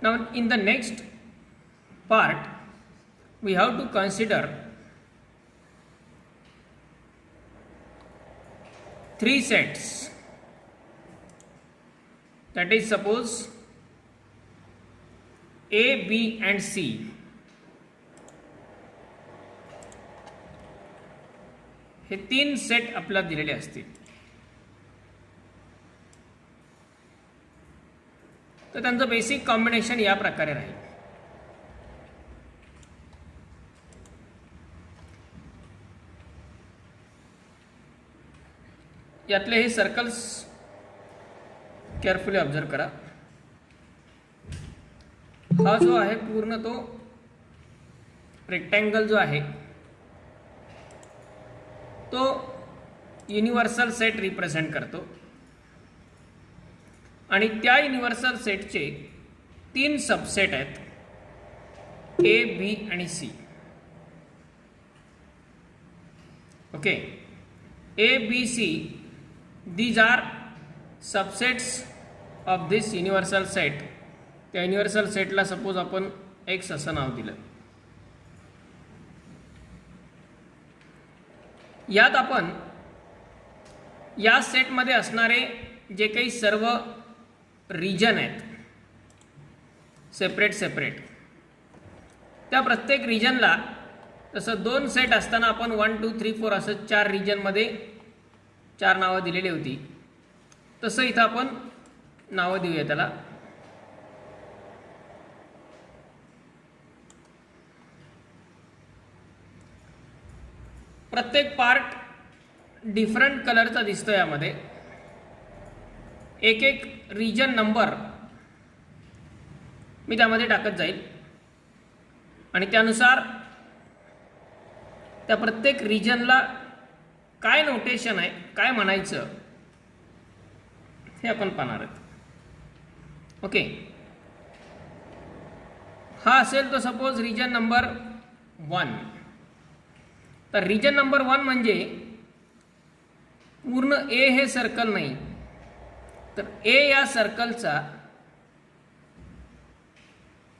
Now in the next part we have to consider three sets. That is, suppose A, B and C. हे तीन set आपल्याला दिलेले असतील. तर त्यांचं बेसिक कॉम्बिनेशन या प्रकारे राहील. यातले हे सर्कल्स केअरफुली ऑब्झर्व करा. हा जो आहे पूर्ण तो रेक्टँगल जो आहे तो युनिव्हर्सल सेट रिप्रेझेंट करतो आणि त्या युनिव्हर्सल सेटचे तीन सबसेट आहेत, ए, बी आणि C. Okay, A, B, C, these are subsets of this universal set. त्या युनिव्हर्सल सेटला सपोज आपण एक्स असं नाव दिलं. यात आपण या सेटमध्ये असणारे जे काही सर्व रिजन आहेत सेपरेट त्या प्रत्येक रिजनला तसं दोन सेट असताना आपण 1, 2, 3, 4 असं 4 रिजनमध्ये 4 नावं दिलेली होती. तसं इथं आपण नावं देऊया त्याला. प्रत्येक पार्ट डिफरंट कलरचा दिसतो. यामध्ये एक एक रिजन नंबर मी त्यामध्ये टाकत जाईल आणि त्यानुसार त्या प्रत्येक रिजनला काय नोटेशन आहे, काय म्हणायचं हे आपण पाहणार आहोत. ओके, हा असेल तो सपोज रिजन नंबर 1. तर रिजन नंबर 1 म्हणजे पूर्ण ए हे सर्कल नाही, तर ए या सर्कलचा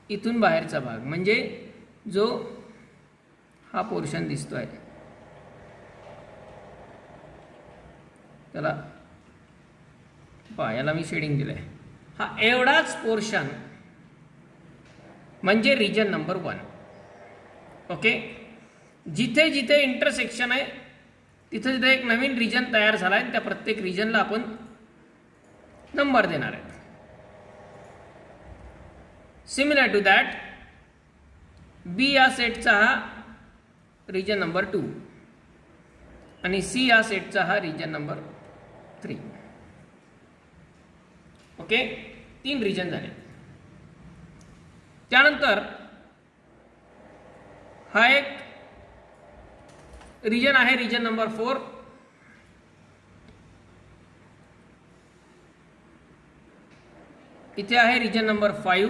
इथून बाहेरचा भाग म्हणजे जो हा पोर्शन दिसतोय त्याला याला मी शेडिंग दिलंय. हा एवढाच पोर्शन म्हणजे रिजन नंबर 1. ओके, जिथे जिथे इंटरसेक्शन आहे तिथे तिथे एक नवीन रिजन तयार झाला आहे. त्या प्रत्येक रिजनला आपण नंबर देणार आहे. सिमिलर टू दॅट बी या सेटचा हा रिजन नंबर 2 आणि सी या सेटचा हा रिजन नंबर 3. ओके, 3 रिजन झाले. त्यानंतर हा एक रिजन आहे रिजन नंबर 4. इथे आहे रिजन नंबर 5,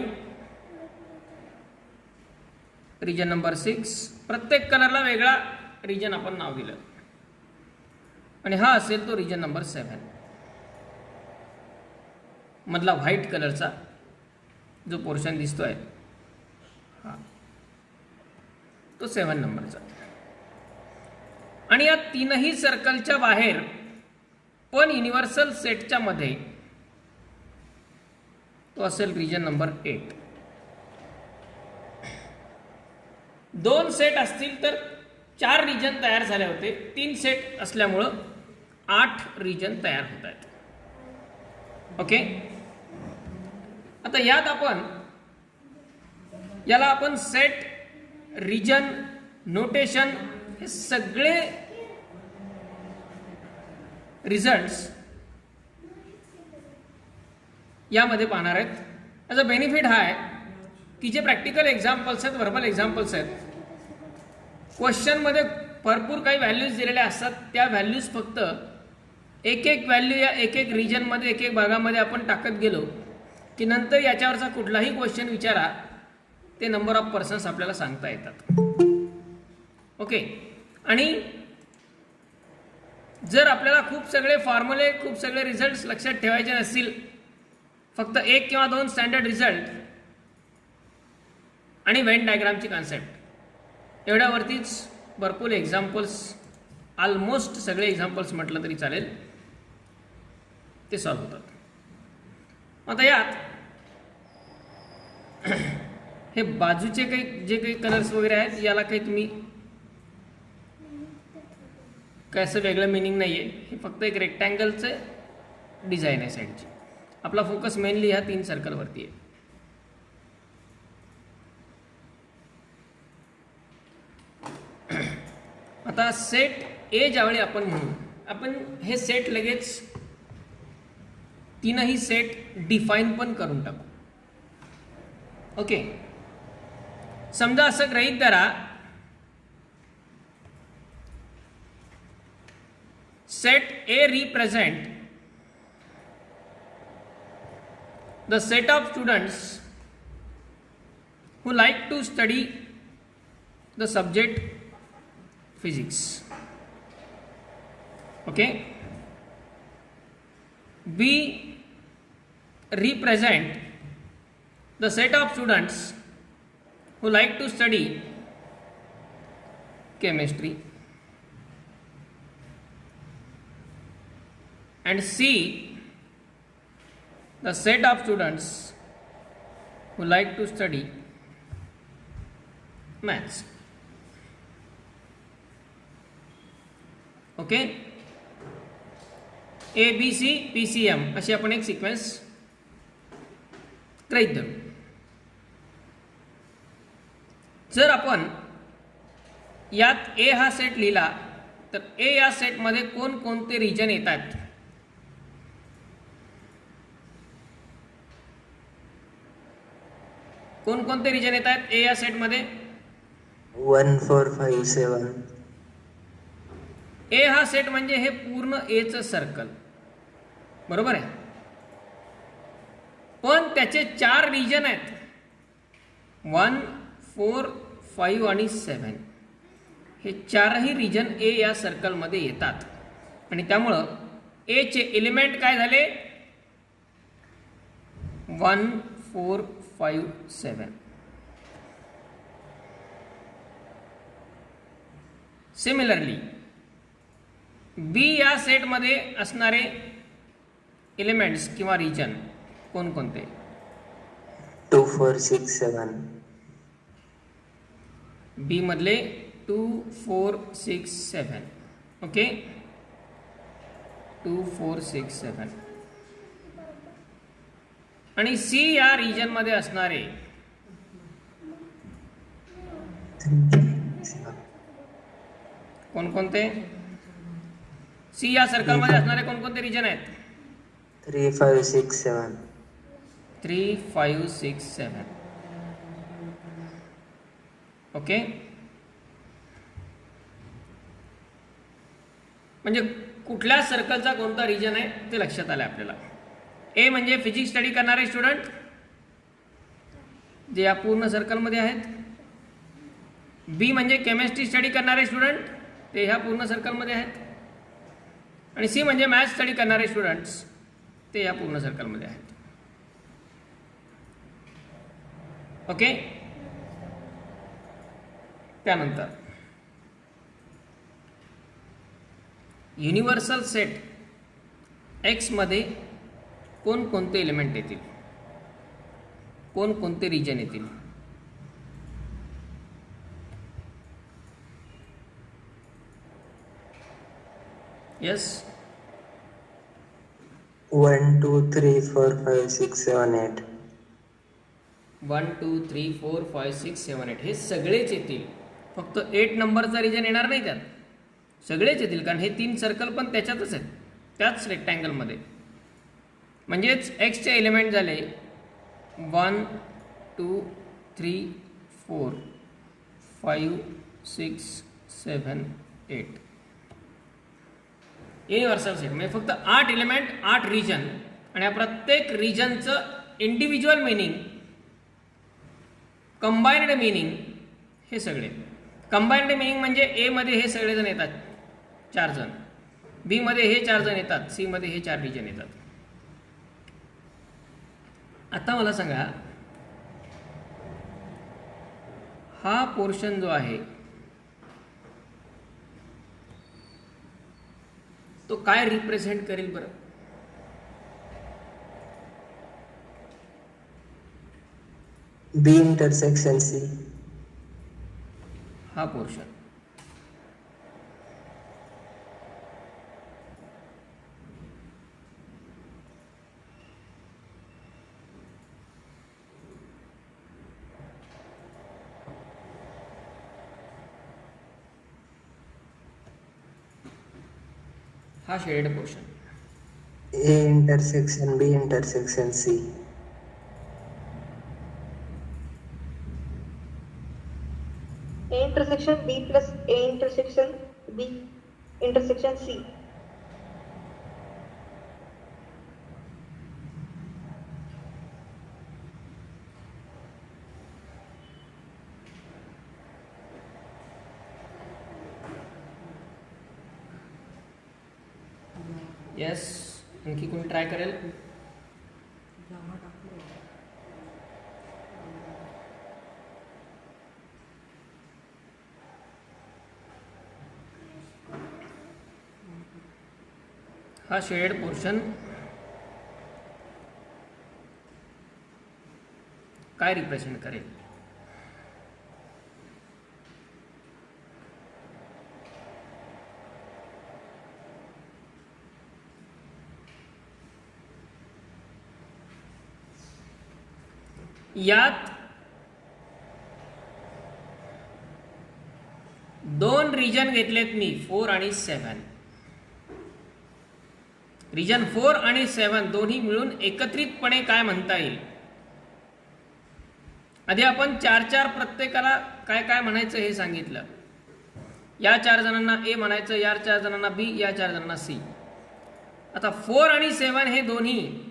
रिजन नंबर 6. प्रत्येक कलरला वेगळा रिजन आपण नाव दिलं आणि हा असेल तो रिजन नंबर 7 मधला व्हाईट कलरचा जो पोर्शन दिसतोय हा तो 7 नंबरचा. आणि या तीनही सर्कलच्या बाहेर पण युनिव्हर्सल सेटच्या मध्ये तो असेल रिजन नंबर 8. 2 सेट असतील तर 4 रिजन तयार झाले होते. 3 सेट असल्यामुळं 8 रिजन तयार होत आहेत. ओके, आता यात याला आपण सेट, रिजन, नोटेशन हे सगळे रिझल्ट्स यामध्ये पाहणार आहेत. याचा बेनिफिट हा आहे की जे प्रॅक्टिकल एक्झाम्पल्स आहेत, व्हर्बल एक्झाम्पल्स आहेत, क्वेश्चनमध्ये भरपूर काही व्हॅल्यूज दिलेल्या असतात. त्या व्हॅल्यूज फक्त एक एक व्हॅल्यू या एक एक रिजनमध्ये एक एक भागामध्ये आपण टाकत गेलो की नंतर याच्यावरचा कुठलाही क्वेश्चन विचारा ते नंबर ऑफ पर्सन्स आपल्याला सांगता येतात. ओके, आणि जर आपल्याला खूप सगळे फॉर्म्युले, खूप सगळे रिझल्ट्स लक्षात ठेवायचे नसतील, फक्त 1 किंवा 2 स्टँडर्ड रिझल्ट, आणि व्हेन डायग्रामची कॉन्सेप्ट, एवढ्यावरतीच भरपूर एक्झाम्पल्स, ऑलमोस्ट सगळे एक्झाम्पल्स म्हटलं तरी चालेल, ते सॉल्व्ह होतात. आता यात हे बाजूचे काही जे काही कलर्स वगैरे आहेत याला काही तुम्ही काय असं वेगळं मिनिंग नाही आहे. हे फक्त एक रेक्टँगलचं डिझाईन आहे साईडची. आपला फोकस मेनली ह्या 3 सर्कलवरती आहे. आता सेट ए ज्यावेळी आपण म्हणू, आपण हे सेट लगेच 3ही सेट डिफाईन पण करून टाकू. ओके, समजा असं गृहीत धरा, set A represent the set of students who like to study the subject physics. Okay, B represent the set of students who like to study chemistry, and C the set of students who like to study maths. Okay, A B C P C M अशी आपण एक sequence गृहीत धरू. जर आपण यात A हा set लिहिला तर A या सेटमध्ये कोणकोणते रिजन येतात? कोणकोणते रिजन येतात ए या सेटमध्ये? 1 4 5 7. ए हा सेट म्हणजे हे पूर्ण एचं सर्कल, बरोबर आहे. पण त्याचे 4 रिजन आहेत, 1 4 5 आणि 7. हे 4ही रिजन ए या सर्कलमध्ये येतात आणि त्यामुळं ए चे एलिमेंट काय झाले? 1 4 5 7. सिमिलरली बी या सेटमध्ये असणारे एलिमेंट्स किंवा रिजन कोणकोणते? 2 4 6 7. बी मधले 2 4 6 7. ओके, 2 4 6 7. आणि सी या रिजन मध्ये असणारे कोणकोणते? सी या सर्कल मध्ये असणारे कोणकोणते रिजन आहेत? 3 5 6 7. 3 5 6 7. ओके, म्हणजे कुठल्या सर्कलचा कोणता रिजन आहे ते लक्षात आलं आपल्याला. ए म्हणजे फिजिक्स स्टडी करणारे स्टुडंट जे या पूर्ण सर्कलमध्ये आहेत. बी म्हणजे केमिस्ट्री स्टडी करणारे स्टुडंट ते ह्या पूर्ण सर्कलमध्ये आहेत. आणि सी म्हणजे मॅथ्स स्टडी करणारे स्टुडंट्स ते या पूर्ण सर्कलमध्ये आहेत. ओके, त्यानंतर युनिव्हर्सल सेट एक्स मध्ये कोणकोणते एलिमेंट येतील, कोणकोणते रिजन येतील? यस, 1 2 3 4 5 6 7 8. 1 2 3 4 5 6 7 8 हे सगळेच येतील. फक्त 8 नंबरचा रिजन येणार नाही त्यात, सगळेच येतील कारण हे 3 सर्कल पण त्याच्यातच आहेत, त्याच रेक्टँगलमध्ये. म्हणजेच एक्सचे एलिमेंट झाले 1 2 3 4 5 6 7 8. युनिव्हर्सल सेट म्हणजे फक्त 8 एलिमेंट 8 रिजन आणि या प्रत्येक रिजनचं इंडिव्हिज्युअल मिनिंग, कंबाइंड मिनिंग हे सगळे. कंबाइंड मिनिंग म्हणजे ए मध्ये हे सगळेजण येतात 4 जण, बी मध्ये हे 4 जण येतात, सी मध्ये हे 4 रिजन येतात. आता मला सांगा हा पोर्शन जो आहे तो काय रिप्रेझेंट करेल बरं? B intersection C. हा पोर्शन हा shaded portion. A intersection B intersection C. A intersection B plus A intersection B intersection C. Yes, आणखी कोणी ट्राय करेल? हा शेडेड पोर्शन काय रिप्रेझेंट करेल? यात दोन रिजन घेतलेत मी, 4 आणि 7. रिजन 4 आणि 7 दोन्ही मिळून एकत्रितपणे काय म्हणता येईल? आधी आपण 4 प्रत्येकाला काय काय म्हणायचं हे सांगितलं. या 4 जणांना ए म्हणायचं, या 4 जणांना बी, या 4 जणांना सी. आता 4 आणि 7 हे दोन्ही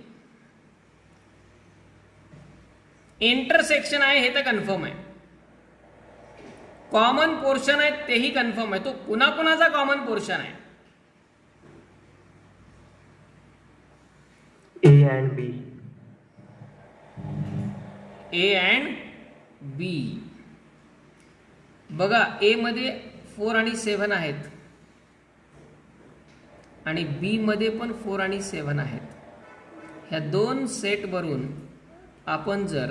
इंटरसेक्शन आहे हे तर कन्फर्म आहे. कॉमन पोर्शन आहे तेही कन्फर्म आहे. तो कुणाकुणाचा कॉमन पोर्शन आहे? A and B. A and B. बघा, ए मध्ये 4 आणि 7 आहेत आणि बी मध्ये पण 4 आणि 7 आहेत. ह्या दोन सेटवरून आपण जर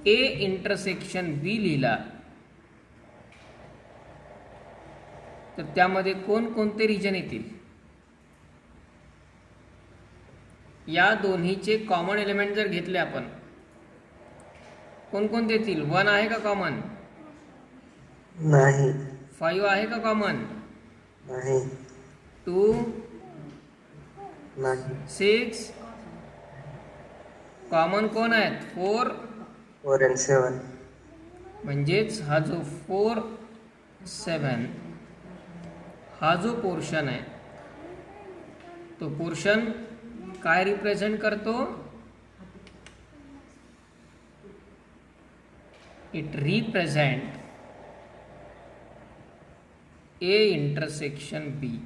ए इंटरसेक्शन बी लिहिला तर त्यामध्ये कोणकोणते रिजन येतील? या दोन्हीचे कॉमन एलिमेंट जर घेतले आपण, कोणकोणते येतील? 1 आहे का कॉमन? नाही. 5 आहे का कॉमन? नाही. 2, नाही. 6 कॉमन कोण आहेत? 4. 4 and 7. म्हणजेच हा जो 4, 7 हा जो पोर्शन आहे तो पोर्शन काय रिप्रेझेंट करतो? It represent A intersection B.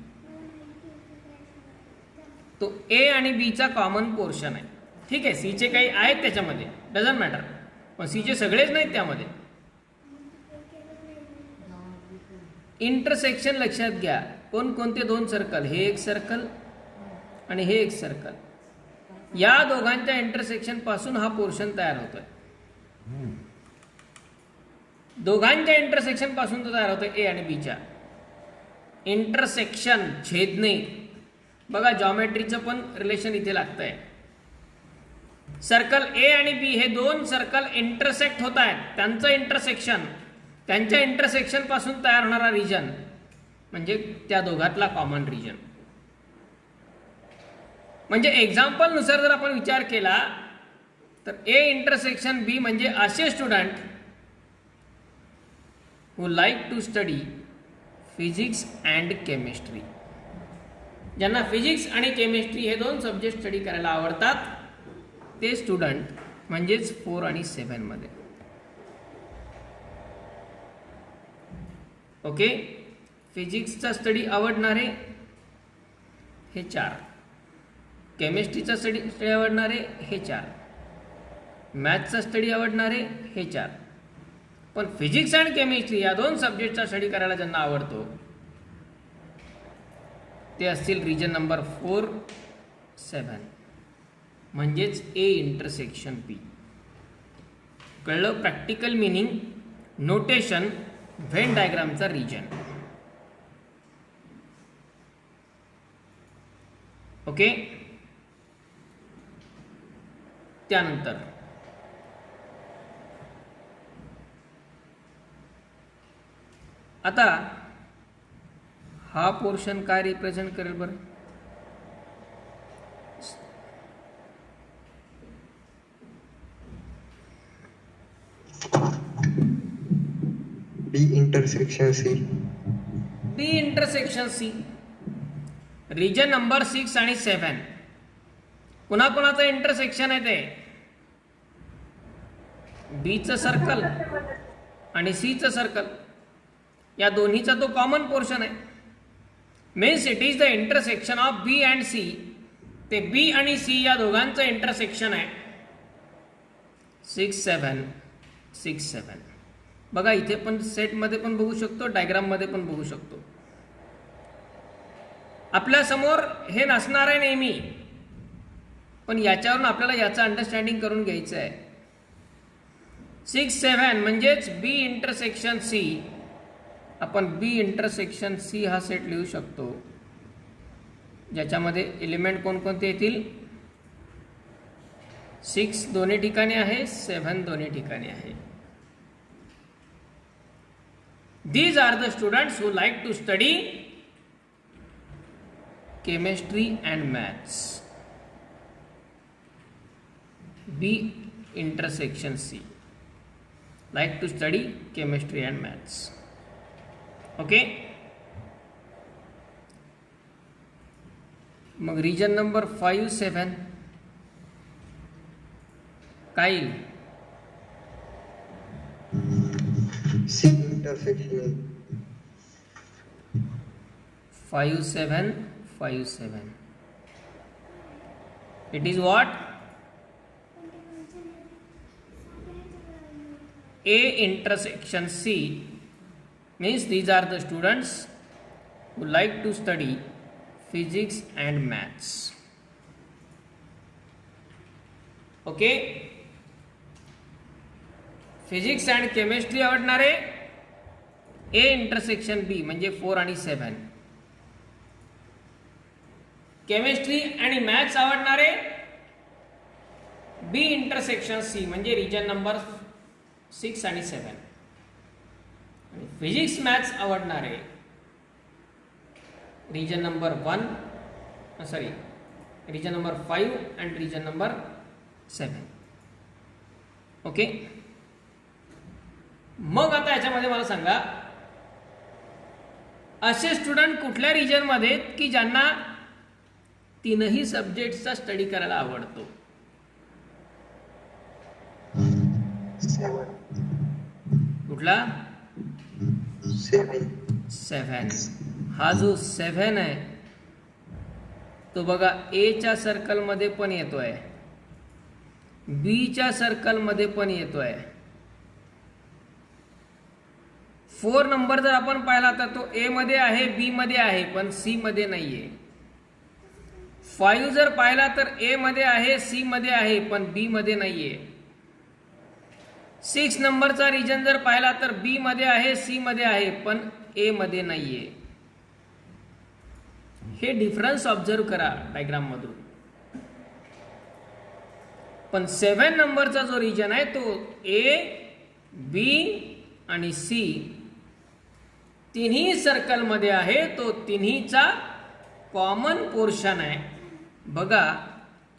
तो ए आणि बी चा कॉमन पोर्शन आहे. ठीक आहे, सीचे काही आहेत त्याच्यामध्ये, डझंट मॅटर, पण सीचे सगळेच नाहीत त्यामध्ये. इंटरसेक्शन लक्षात घ्या. कोणकोणते दोन सर्कल? हे एक सर्कल आणि हे एक सर्कल. या दोघांच्या इंटरसेक्शन पासून हा पोर्शन तयार होतोय. दोघांच्या इंटरसेक्शन पासून तो तयार होतोय ए आणि बीच्या. इंटरसेक्शन छेदणे. बघा, जॉमेट्रीचं पण रिलेशन इथे लागतंय. सर्कल ए आणि बी हे दोन सर्कल इंटरसेक्ट होत आहेत. त्यांचं इंटरसेक्शन, त्यांच्या इंटरसेक्शन पासून तयार होणारा रिजन म्हणजे त्या दोघातला कॉमन रिजन. म्हणजे एक्झाम्पल नुसार जर आपण विचार केला तर ए इंटरसेक्शन बी म्हणजे असे student who like to study physics and chemistry, ज्यांना फिजिक्स आणि केमिस्ट्री हे दोन सब्जेक्ट स्टडी करायला आवडतात, ते स्टुडंट म्हणजेच 4 आणि 7 मध्ये. ओके, फिजिक्सचा स्टडी आवडणारे हे 4, केमिस्ट्रीचा स्टडी आवडणारे हे 4, मॅथ्सचा स्टडी आवडणारे हे 4, पण फिजिक्स अँड केमिस्ट्री या दोन सब्जेक्टचा स्टडी करायला ज्यांना आवडतो ते असतील रिजन नंबर 4, 7 म्हणजेच ए इंटरसेक्शन पी. कळलं? प्रॅक्टिकल मिनिंग, नोटेशन, व्हेन डायग्रामचा रिजन. ओके. त्यानंतर आता हा पोर्शन काय रिप्रेझेंट करेल बरं? B intersection C. B intersection C. Region number 6 आणि 7 कुणाकुणाचं इंटरसेक्शन आहे ते? बीचं सर्कल आणि सीचं सर्कल, या दोन्हीचा तो कॉमन पोर्शन आहे. Means it is the intersection of B and C. ते बी आणि सी या दोघांचं इंटरसेक्शन आहे 6, 7, 6, 7. बघा इथे पण सेटमध्ये पण बघू शकतो, डायग्राममध्ये पण बघू शकतो. आपल्या समोर हे नसणार आहे नेहमी, पण याच्यावरून आपल्याला याचं अंडरस्टँडिंग करून घ्यायचं आहे. 6, 7 म्हणजेच बी इंटरसेक्शन सी. आपण बी इंटरसेक्शन सी हा सेट लिहू शकतो, ज्याच्यामध्ये एलिमेंट कोणकोणते येतील? 6 दोन्ही ठिकाणी आहे, 7 दोन्ही ठिकाणी आहे. These are the students who like to study chemistry and maths. B intersection C. Like to study chemistry and maths. Okay. मग रिजन नंबर 5, 7 काय येईल? C intersection 5, 7, 5, 7. It is what? A intersection C. Means these are the students who like to study physics and maths. Okay. Physics and chemistry आवडणारे ए intersection B म्हणजे 4 आणि 7. Chemistry आणि maths आवडणारे B intersection C म्हणजे region number 6 आणि 7. आणि physics maths आवडणारे region number 5 and region number 7. Okay. मग आता याच्यामध्ये मला सांगा, असे स्टुडंट कुठल्या रिजन मध्ये की ज्यांना तीनही सब्जेक्टचा स्टडी करायला आवडतो? 7. कुठला? 7. हा जो 7 आहे तो बघा ए च्या सर्कल मध्ये पण येतोय, बी च्या सर्कल मध्ये पण येतोय. 4 नंबर जर आपण पाहिला तर तो ए मध्ये आहे, बी मध्ये आहे, पण सी मध्ये नाहीये. 5 जर पाहिला तर ए मध्ये आहे, सी मध्ये आहे, पण बी मध्ये नाहीये. 6 नंबरचा रिजन जर पाहिला तर बी मध्ये आहे, सी मध्ये आहे, पण ए मध्ये नाहीये. हे डिफरन्स ऑब्झर्व करा डायग्राम मधून. पण 7 नंबरचा जो रिजन आहे तो ए, बी आणि सी तिन्ही सर्कल मध्ये आहे, तो तिन्हीचा कॉमन पोर्शन आहे. बघा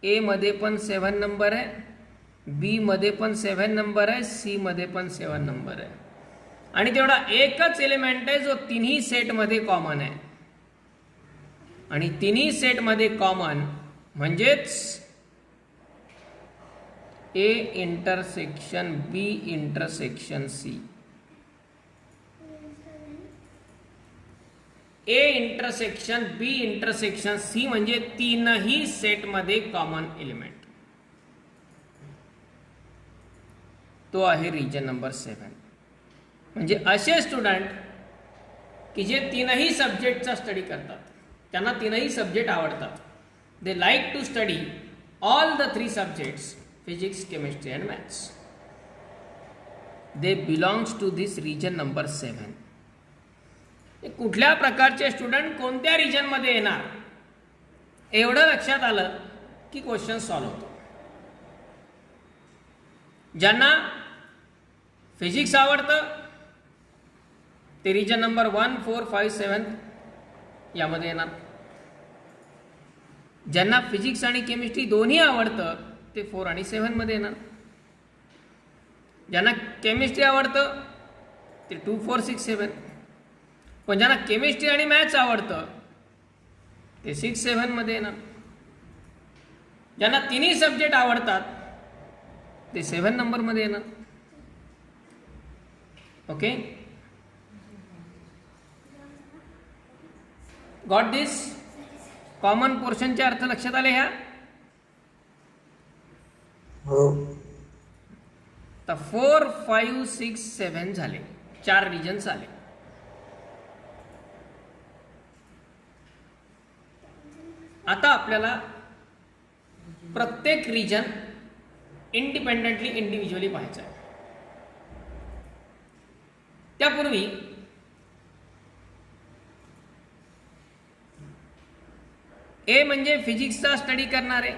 ए मध्ये पण 7 नंबर आहे, बी मध्ये पण 7 नंबर आहे, सी मध्ये पण 7 नंबर आहे, आणि तेवढा एकच एलिमेंट आहे जो तिन्ही सेट मध्ये कॉमन आहे. आणि तिन्ही सेट मध्ये कॉमन म्हणजेच A intersection B intersection C. A intersection B intersection C म्हणजे तीनही सेट मध्ये कॉमन एलिमेंट. तो आहे रिजन नंबर 7. म्हणजे असे स्टुडंट की जे तीनही सब्जेक्टचा स्टडी करतात, त्यांना तीनही सब्जेक्ट आवडतात. They like to study all the 3 subjects physics, chemistry and maths. They belongs to this region number 7. कुठल्या प्रकारचे स्टुडंट कोणत्या रिजनमध्ये येणार एवढं लक्षात आलं की क्वेश्चन सॉल्व्ह होतो. ज्यांना फिजिक्स आवडतं ते रिजन नंबर 1, 4, 5, 7 यामध्ये येणार. ज्यांना फिजिक्स आणि केमिस्ट्री दोन्ही आवडतं ते 4 आणि 7 मध्ये येणार. ज्यांना केमिस्ट्री आवडतं ते 2, 4, 6, 7. पण ज्यांना केमिस्ट्री आणि मॅथ्स आवडतं ते 6, 7 मध्ये येणार. ज्यांना तिन्ही सब्जेक्ट आवडतात ते 7 नंबरमध्ये येणार. ओके, गॉट दिस? कॉमन पोर्शनचे अर्थ लक्षात आले ह्या? हो. तर 4, 5, 6, 7 झाले, 4 रिजन्स आले. आता आपल्याला प्रत्येक रिजन इंडिपेंडेंटली इंडिव्हिज्युअली पाहायचं आहे. त्यापूर्वी ए म्हणजे फिजिक्सचा स्टडी करणारे,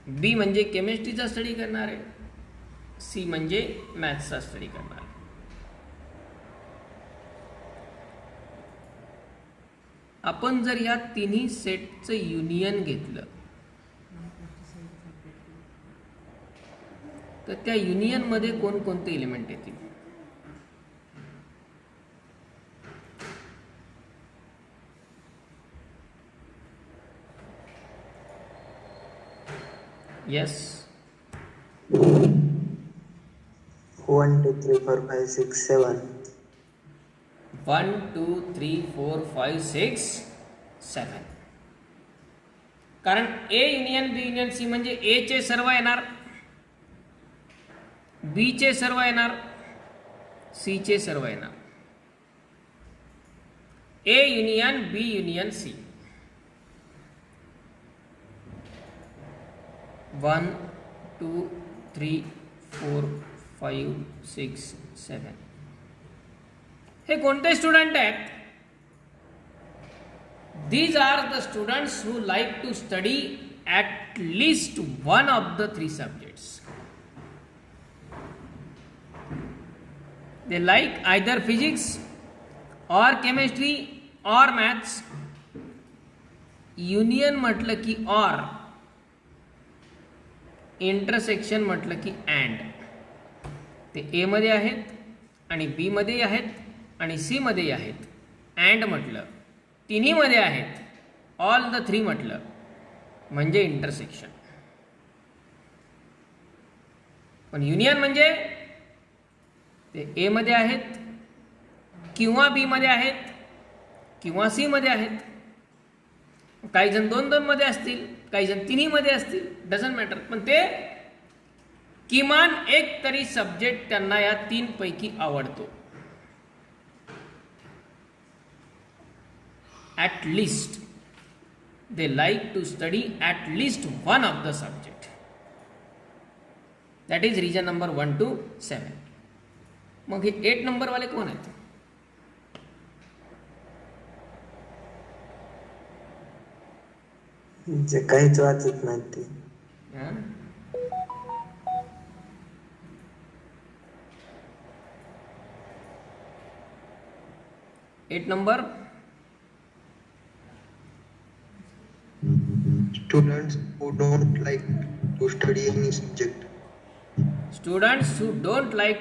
बी म्हणजे केमिस्ट्रीचा स्टडी करणारे, सी म्हणजे मॅथ्सचा स्टडी करणारे. आपण जर या तिन्ही सेटचं युनियन घेतलं तर त्या युनियन मध्ये कोणकोणते एलिमेंट येतील? येस, 1, 2, 3, 4, 5, 6, 7. 1, 2, 3, 4, 5, 6, 7. कारण A union B union C म्हणजे ए चे सर्व येणार, बी चे सर्व येणार, सी चे सर्व येणार. A union B union C. 1, 2, 3, 4, 5, 6, 7. हे कोणते स्टुडंट आहेत? These are the students who like to study at least one of the 3 subjects. They like either physics or chemistry or maths. Union म्हटलं की और, इंटरसेक्शन म्हटलं की अँड. ते ए मध्ये आहेत आणि बी मध्ये आहेत आणि सी मध्ये आहेत. अँड म्हटलं तिन्ही मध्ये आहेत, ऑल द 3 म्हटलं म्हणजे इंटरसेक्शन. पण युनियन म्हणजे ते ए मध्ये आहेत किंवा बी मध्ये आहेत किंवा सी मध्ये आहेत. काही जण 2-2 मध्ये असतील, काही जण तिन्ही मध्ये असतील, डझंट मॅटर. पण ते किमान एक तरी सब्जेक्ट त्यांना या 3 पैकी आवडतो. At least they like to study at least one of the subject. That is region number 1 to 7. मग हे 8 नंबरवाले कोण आहेत? जे काहीच वाचत नाहीत ते. हा? 8 number Students who don't like to study any subject. Students who don't like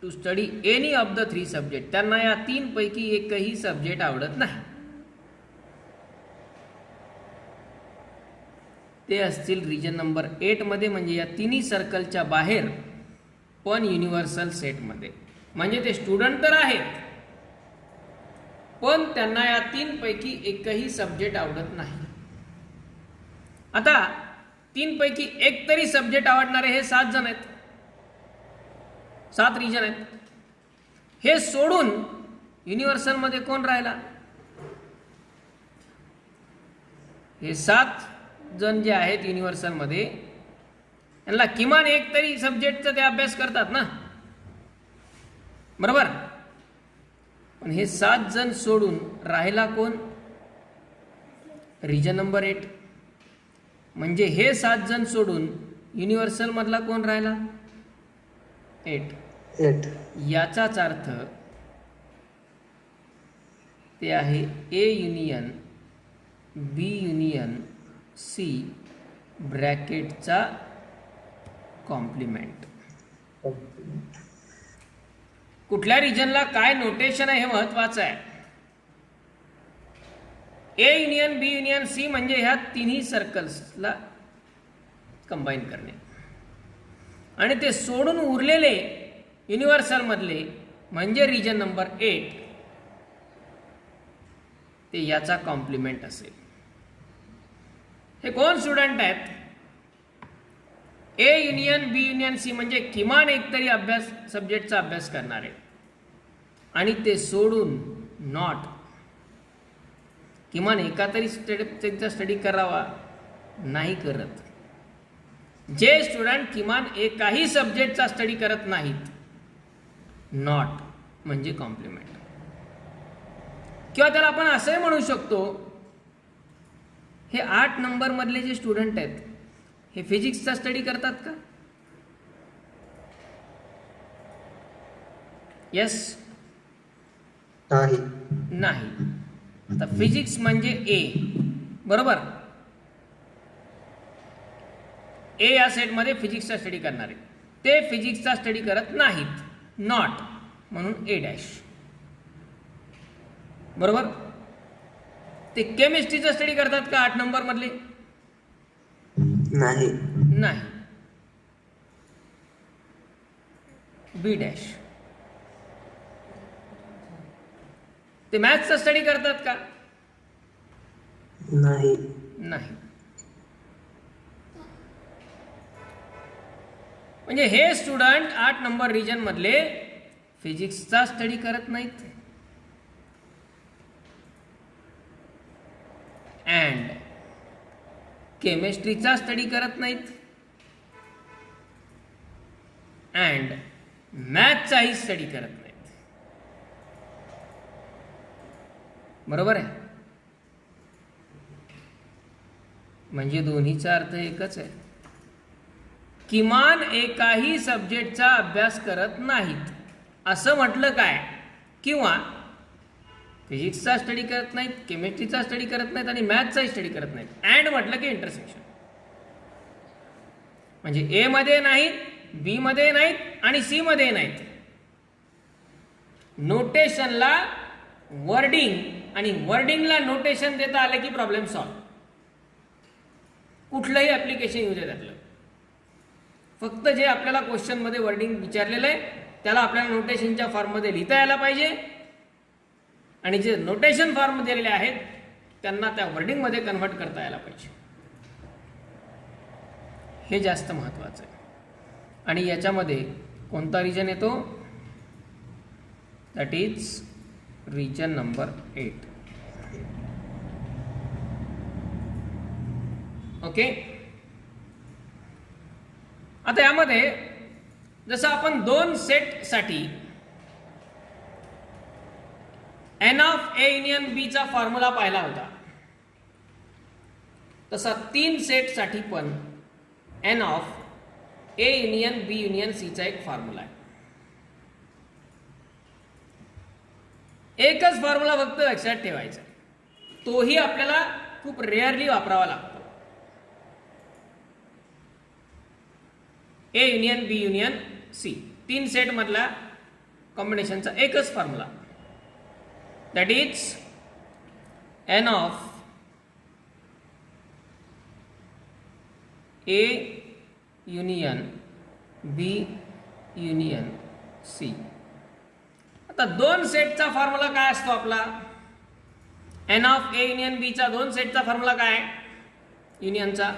to study any of the 3 subject. त्यांना या 3 पैकी एकही सब्जेक्ट आवडत नाही. ते असतील रिजन नंबर 8 मध्ये, म्हणजे या तिन्ही सर्कलच्या बाहेर पण युनिव्हर्सल सेटमध्ये. म्हणजे ते स्टुडंट तर आहेत पण त्यांना या 3 पैकी एकही सब्जेक्ट आवडत नाही. आता 3 पैकी एक तरी सब्जेक्ट आवडणारे हे 7 जण आहेत. 7 रिजन आहेत. हे सोडून युनिव्हर्सलमध्ये कोण राहिला? हे 7 जण जे आहेत युनिव्हर्सलमध्ये, यांना किमान एक तरी सब्जेक्टचा ते अभ्यास करतात ना, बरोबर. पण हे 7 जण सोडून राहिला कोण? Region number 8. म्हणजे हे 7 जण सोडून युनिव्हर्सल मधला कोण राहिला? 8. 8. याचाच अर्थ ते आहे A union B union C ब्रॅकेटचा कॉम्प्लिमेंट. कुठल्या रिजनला काय नोटेशन आहे हे महत्वाचं आहे. A union B union C म्हणजे ह्या तिन्ही सर्कल्सला कंबाईन करणे, आणि ते सोडून उरलेले युनिव्हर्सल मधले म्हणजे रिजन नंबर 8 ते याचा कॉम्प्लिमेंट असेल. हे कोण स्टुडंट आहेत? A union B union C म्हणजे किमान एक तरी सब्जेक्टचा अभ्यास करणारे, आणि ते सोडून नॉट किमान एका तरी सब्जेक्टचा स्टडी करावा नाही करत. जे स्टुडंट किमान एकाही सब्जेक्टचा स्टडी करत नाहीत, नॉट म्हणजे कॉम्प्लिमेंट. किंवा त्याला आपण असंही म्हणू शकतो, हे 8 नंबर मधले जे स्टुडंट आहेत हे फिजिक्सचा स्टडी करतात का? यस? नाही. आता फिजिक्स म्हणजे ए, बरोबर. ए या सेटमध्ये फिजिक्सचा स्टडी करणारे, ते फिजिक्सचा स्टडी करत नाहीत, नॉट म्हणून ए डॅश, बरोबर. ते केमिस्ट्रीचा स्टडी करतात का 8 नंबर मधले? नाही. नाही, बी डॅश. ते मॅथ्सचा स्टडी करतात का? नाही. नाही. म्हणजे हे स्टुडंट 8 नंबर रिजन मधले फिजिक्सचा स्टडी करत नाहीत, अँड केमिस्ट्रीचा स्टडी करत नाहीत, अँड मॅथचाही स्टडी करत नाहीत, बरोबर आहे. म्हणजे दोन्हीचा अर्थ एकच आहे, किमान एकाही सब्जेक्टचा अभ्यास करत नाहीत असं म्हटलं काय, किंवा फिजिक्सचा स्टडी करत नाहीत, केमिस्ट्रीचा स्टडी करत नाहीत आणि मॅथचाही स्टडी करत नाहीत, अँड म्हटलं की इंटरसेक्शन. म्हणजे ए मध्ये नाहीत, बी मध्ये नाहीत आणि सी मध्ये नाहीत. नोटेशनला वर्डिंग आणि वर्डिंगला नोटेशन देता आलं की प्रॉब्लेम सॉल्व. कुठलंही ऍप्लिकेशन येऊ दे त्यातलं, फक्त जे आपल्याला क्वेश्चन मध्ये वर्डिंग विचारलेलं आहे त्याला आपल्याला नोटेशनच्या फॉर्ममध्ये लिहिता यायला पाहिजे, आणि जे नोटेशन फॉर्म दिलेले आहेत त्यांना त्या वर्डिंग मध्ये कन्व्हर्ट करता यायला पाहिजे. हे जास्त महत्वाचं आहे. आणि याच्यामध्ये कोणता रिजन येतो? That is region number 8. Okay. आता यामध्ये जसं आपण 2 सेटसाठी n of A union B चा फॉर्म्युला पाहिला होता, तसा 3 सेटसाठी पण n of A union B union C चा एक फॉर्म्युला आहे. एकच फॉर्म्युला फक्त लक्षात ठेवायचा, तोही आपल्याला खूप रेअरली वापरावा लागतो. A union B union C 3 set मधला कॉम्बिनेशनचा एकच formula, that is n of A union B union C. आता 2 सेटचा फॉर्म्युला काय असतो आपला? N of A union B चा 2 सेटचा फॉर्म्युला काय आहे युनियनचा?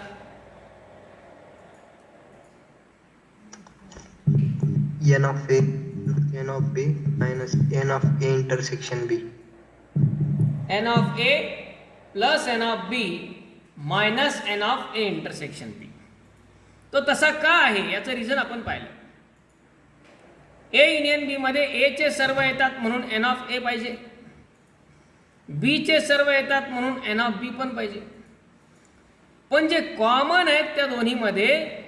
n of A n of B minus n of A intersection B. N of A plus N of B minus N of A intersection B. तो तसा का आहे याचं रिझन आपण पाहिलं. ए युनियन बी मध्ये ए चे सर्व येतात म्हणून एन ऑफ ए पाहिजे, बी चे सर्व येतात म्हणून एन ऑफ बी पण पाहिजे. पण जे कॉमन आहेत त्या दोन्हीमध्ये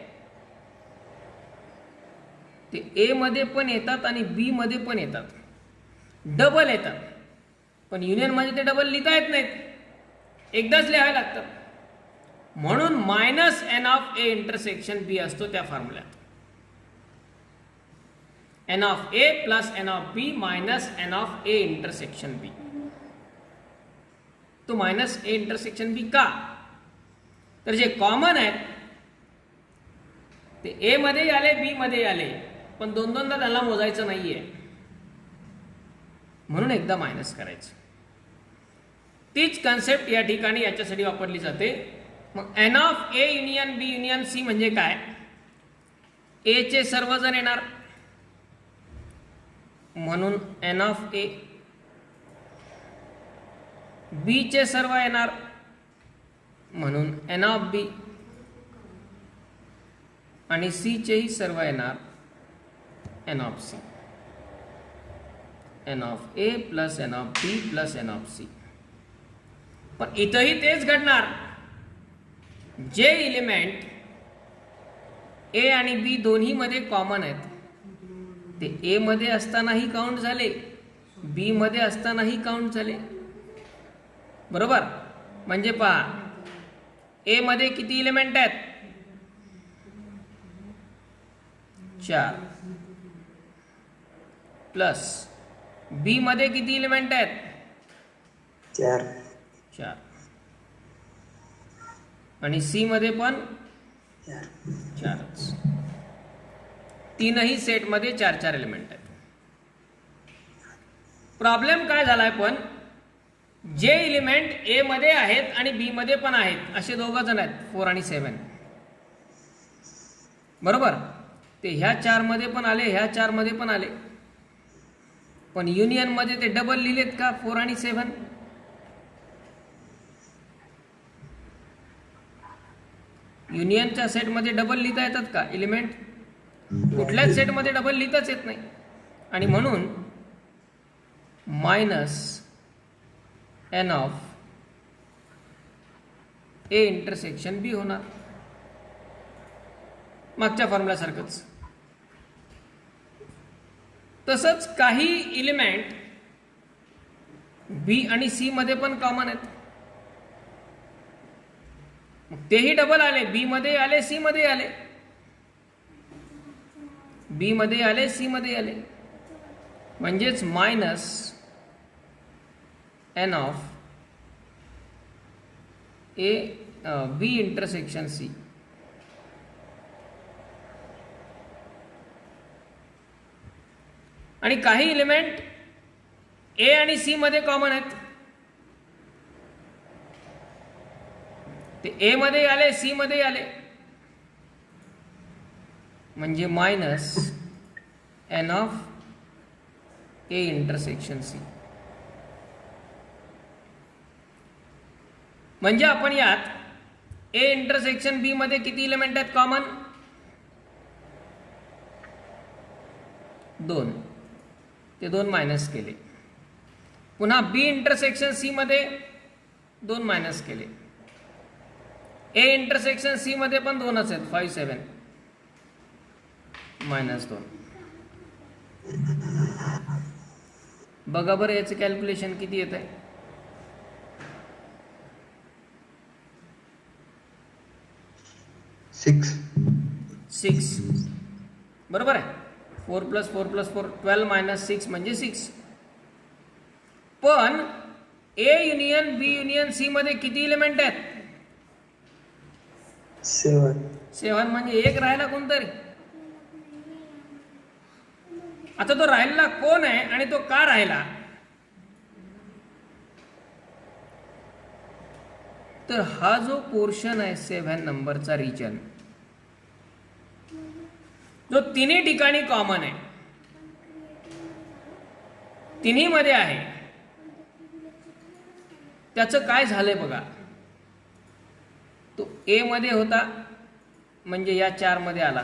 ते ए मध्ये पण येतात आणि बी मध्ये पण येतात, डबल येतात. पण युनियन मध्ये ते डबल लिहिता येत नाहीत, एकदाच लिहावे लागतात. म्हणून minus N of A intersection B असतो त्या फॉर्म्युल्यात. N of A plus N of B minus N of A intersection B. तो मायनस ए इंटरसेक्शन बी का? तर जे कॉमन आहेत ते ए मध्ये आले बी मध्ये आले, पण दोन दोनदा त्याला मोजायचं नाहीये, म्हणून एकदा मायनस करायचं. तीच कन्सेप्ट या ठिकाणी याच्यासाठी वापरली जाते. मग n of A union B union C म्हणजे काय? ए चे सर्वजण येणार म्हणून एन ऑफ ए, बी चे सर्व येणार म्हणून एन ऑफ बी, आणि सी चेही सर्व येणार n of C. N of A plus N of B plus N of C. पण इथंही तेच घडणार. जे इलिमेंट ए आणि बी दोन्ही मध्ये कॉमन आहेत ते ए मध्ये असतानाही काउंट झाले, बी मध्ये असतानाही काउंट झाले. बरोबर? म्हणजे पहा, ए मध्ये किती इलिमेंट आहेत? 4. प्लस बी मध्ये किती इलिमेंट आहेत? 4. आणि सी मध्ये पण 4च. तीनही सेट मध्ये 4 एलिमेंट आहेत. प्रॉब्लेम काय झालाय? पण जे एलिमेंट ए मध्ये आहेत आणि बी मध्ये पण आहेत असे दोघ जण आहेत, 4 आणि 7. बरोबर? ते ह्या 4 मध्ये पण आले, ह्या 4 मध्ये पण आले, पण युनियन मध्ये ते डबल लिहिलेत का? 4 आणि 7. युनियनच्या सेटमध्ये डबल लिहिता येतात का एलिमेंट? कुठल्याच सेटमध्ये डबल लिहिताच येत नाही. आणि म्हणून minus N of A intersection B होणार. मागच्या फॉर्म्युलासारखंच. तसंच काही एलिमेंट बी आणि सी मध्ये पण कॉमन आहेत, तेही डबल आले, बी मध्ये आले सी मध्ये आले, बी मध्ये आले सी मध्ये आले. म्हणजेच minus N of A B intersection C. आणि काही एलिमेंट ए आणि सी मध्ये कॉमन आहेत, ते ए मध्ये आले सी मध्ये आले, म्हणजे minus N of A intersection C. म्हणजे आपण यात ए इंटरसेक्शन बी मध्ये किती एलिमेंट आहेत कॉमन? 2. ते 2 मायनस केले. पुन्हा बी इंटरसेक्शन सी मध्ये 2 मायनस केले. ए इंटरसेक्शन सी मध्ये पण 2च आहेत, 5 7 मायनस 2. बघा बरं याचं कॅल्क्युलेशन किती येत आहे? 6. बरोबर आहे. 4 + 4 + 4 12 - 6 म्हणजे 6. पण A union B union C मध्ये किती एलिमेंट आहेत? 7 म्हणजे एक राहिला कोणतरी. आता तो राहिला कोण आहे आणि तो का राहिला? तर हा जो पोर्शन आहे 7 नंबरचा रिजन, तो तिन्ही ठिकाणी कॉमन आहे, तिन्ही मध्ये आहे. त्याचं काय झालंय बघा. तो ए मध्ये होता म्हणजे या 4 मध्ये आला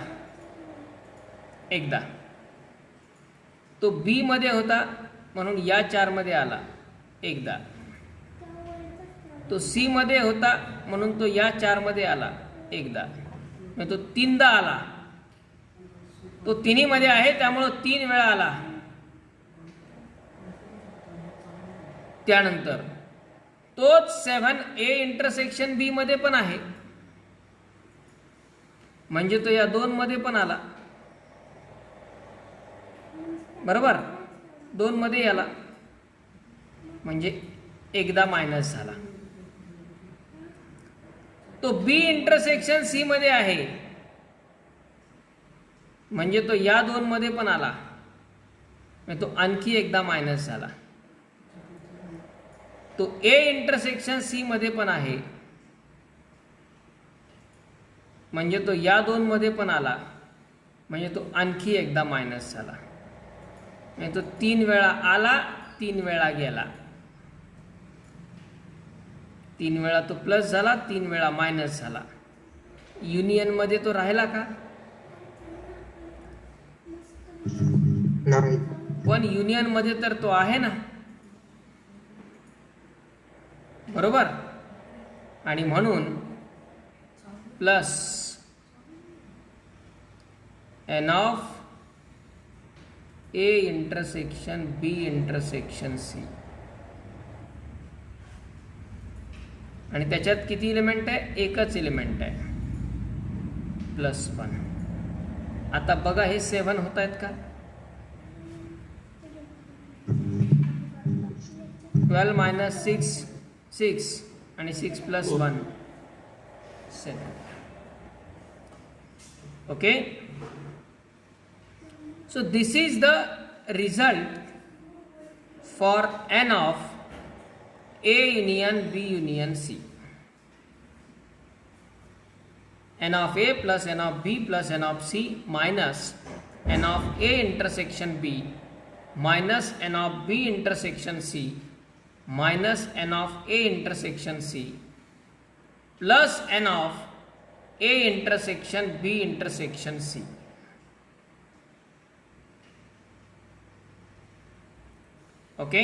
एकदा. तो बी मध्ये होता म्हणून या 4 मध्ये आला एकदा. तो सी मध्ये होता म्हणून तो या 4 मध्ये आला एकदा. म्हणजे तो 3दा आला. तो तिन्ही मध्ये आहे त्यामुळं 3 वेळा आला. त्यानंतर तोच 7A इंटरसेक्शन बी मध्ये पण आहे म्हणजे तो या 2 मध्ये पण आला. बरोबर, 2 मध्ये आला म्हणजे एकदा मायनस झाला. तो बी इंटरसेक्शन सी मध्ये आहे म्हणजे तो या 2 मध्ये पण आला म्हणजे तो आणखी एकदा मायनस झाला. तो ए इंटरसेक्शन सी मध्ये पण आहे म्हणजे तो या 2 मध्ये पण आला म्हणजे तो आणखी एकदा मायनस झाला. म्हणजे तो 3 वेळा आला, 3 वेळा गेला. 3 वेळा तो प्लस झाला, 3 वेळा मायनस झाला. युनियन मध्ये तो राहिला का? नाही. पण युनियन मध्ये तर तो आहे ना, बरोबर. आणि म्हणून plus N of A intersection B intersection C. आणि त्याच्यात किती एलिमेंट आहे? एकच एलिमेंट आहे, +1. आता बघा हे 7 होत आहेत का? 12 - 6 6 आणि 6 + 1 7. Okay. So this is the result for n of A union B union C. N of A plus N of B plus N of C minus N of A intersection B minus N of B intersection C minus N of A intersection C plus N of A intersection B intersection C. Okay.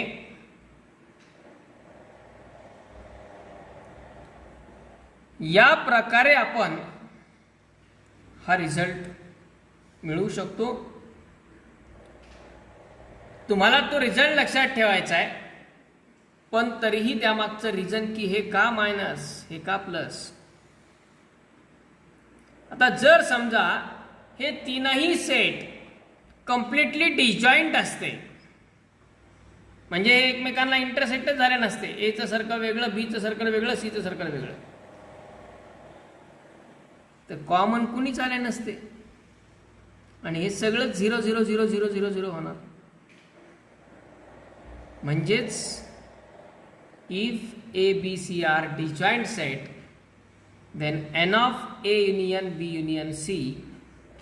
या प्रकारे आपण हा result मिळवू शकतो. तुम्हाला तो result लक्षात ठेवायचा आहे, पण तरीही त्यामागचं रिझन की हे का मायनस, हे का प्लस. आता जर समजा हे तीनही सेट कम्प्लिटली डिजॉईंट असते म्हणजे एकमेकांना इंटरसेक्टच झाले नसते, एचं सर्कल वेगळं, बीचं सर्कल वेगळं, सीचं सर्कल वेगळं, तर कॉमन कुणीच आले नसते आणि हे सगळं 0 0 0 0 0 0 होणार. म्हणजेच if A B C are disjoint set then n of A union B union C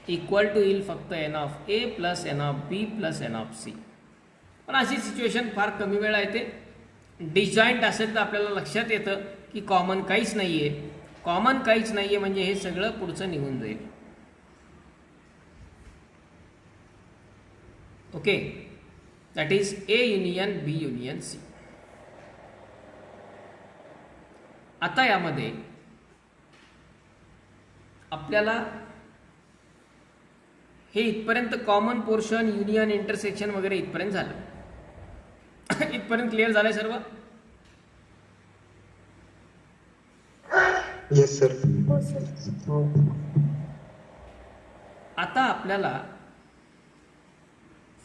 equal to येईल फक्त n of A plus N of B plus N of C. पण अशी सिच्युएशन फार कमी वेळा येते. डिजॉईंट असेल तर आपल्याला लक्षात येतं की कॉमन काहीच नाही आहे. कॉमन काहीच नाही आहे म्हणजे हे सगळं पुढचं निघून जाईल. Okay. That is A union B union C. आता यामध्ये आपल्याला हे इथपर्यंत कॉमन पोर्शन, युनियन, इंटरसेक्शन वगैरे इथपर्यंत झालं. इथपर्यंत क्लिअर झालंय सर्व? Yes sir. हो सर. आता आपल्याला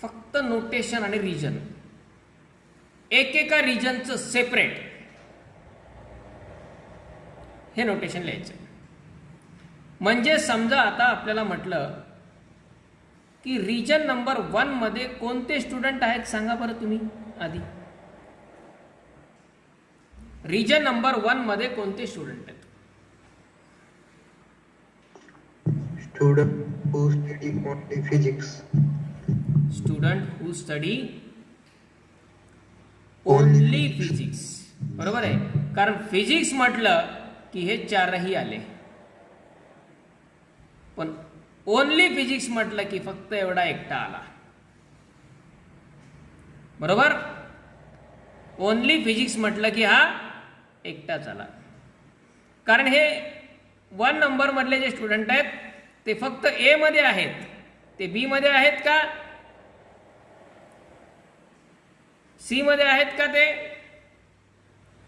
फक्त नोटेशन आणि रिजन, एकेका रिजनचं सेपरेट हे नोटेशन लिहायचं. म्हणजे समजा आता आपल्याला म्हटलं की रिजन नंबर 1 मध्ये कोणते स्टुडंट आहेत सांगा बरं तुम्ही आधी. रिजन नंबर 1 मध्ये कोणते स्टुडंट आहेत? student who study only physics. Student who study only physics. बरोबर आहे, कारण फिजिक्स म्हटलं की हे चारही आले, पण ओनली फिजिक्स म्हटलं की फक्त एवढा एकटा आला. बरोबर, ओनली फिजिक्स म्हटलं की हा एकटाच आला. कारण हे 1 नंबर मधले जे स्टुडंट आहेत ते फक्त ए मध्ये आहेत, ते बी मध्ये आहेत का, सी मध्ये आहेत का, ते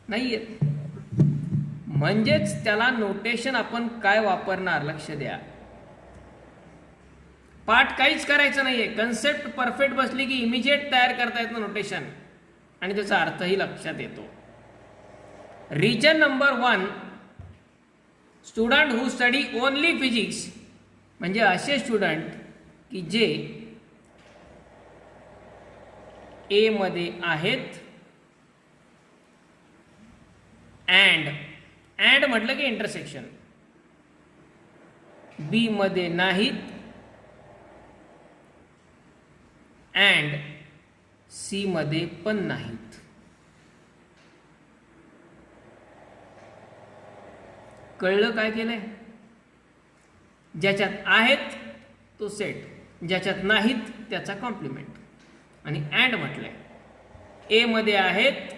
नाही आहेत. म्हणजेच त्याला नोटेशन आपण काय वापरणार, लक्ष द्या. पाठ काहीच करायचं नाहीये, कन्सेप्ट परफेक्ट बसली की इमिजिएट तयार करता येतं नोटेशन आणि त्याचा अर्थही लक्षात येतो. Region number 1, student who study only physics, म्हणजे असे स्टुडंट की जे ए मध्ये आहेत, अँड म्हटलं की इंटरसेक्शन, बी मध्ये नाहीत, अँड सी मध्ये पण नाहीत. कळलं काय केलंय? ज्याच्यात आहेत तो सेट, ज्याच्यात नाहीत त्याचा कॉम्प्लिमेंट. आणि अँड म्हटलंय, ए मध्ये आहेत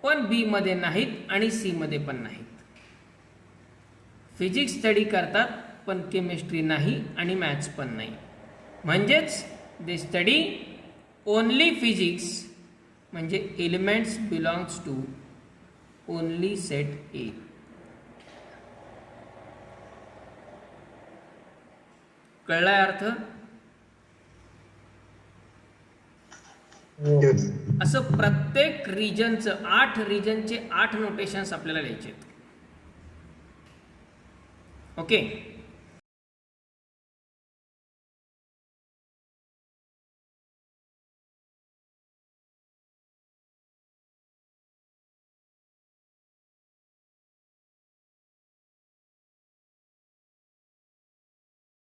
पण बी मध्ये नाहीत आणि सी मध्ये पण नाहीत. फिजिक्स स्टडी करतात पण केमिस्ट्री नाही आणि मॅथ्स पण नाही. म्हणजेच दे स्टडी ओनली फिजिक्स, म्हणजे elements belongs to only set A. कळलाय अर्थ? Yes. असं प्रत्येक रिजनचं 8 रिजनचे 8 नोटेशन्स आपल्याला लिहायचे आहेत. ओके.